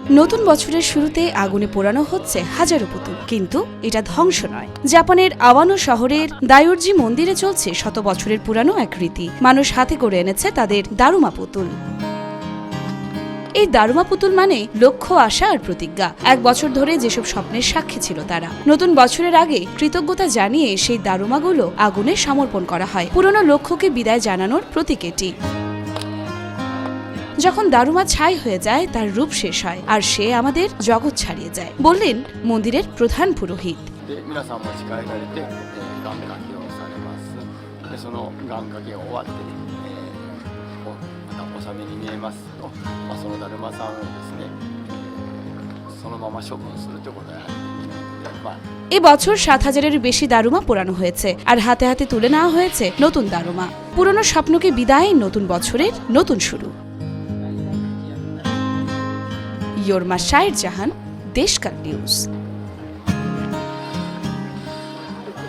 নতুন বছরের শুরুতে আগুনে পোড়ানো হচ্ছে হাজারো পুতুল, কিন্তু এটা ধ্বংস নয়। জাপানের আওয়ানো শহরের দায়োরজি মন্দিরে চলছে শত বছরের পুরানো এক রীতি। মানুষ হাতে করে এনেছে তাদের দারুমা পুতুল। এই দারুমা পুতুল মানে লক্ষ্য, আশা আর প্রতিজ্ঞা। এক বছর ধরে যেসব স্বপ্নের সাক্ষী ছিল তারা, নতুন বছরের আগে কৃতজ্ঞতা জানিয়ে সেই দারুমাগুলো আগুনে সমর্পণ করা হয়। পুরনো লক্ষ্যকে বিদায় জানানোর প্রতীক এটি। যখন দারুমা ছাই হয়ে যায়, তার রূপ শেষ হয় আর সে আমাদের জগৎ ছাড়িয়ে যায়, বললেন মন্দিরের প্রধান পুরোহিত। এবছর ৭,০০০-এর বেশি দারুমা পোড়ানো হয়েছে আর হাতে হাতে তুলে নেওয়া হয়েছে নতুন দারুমা। পুরনো স্বপ্নকে বিদায়, নতুন বছরের নতুন শুরু। ইয়োরমা শায়ের জাহান, দেশকাল নিউজ।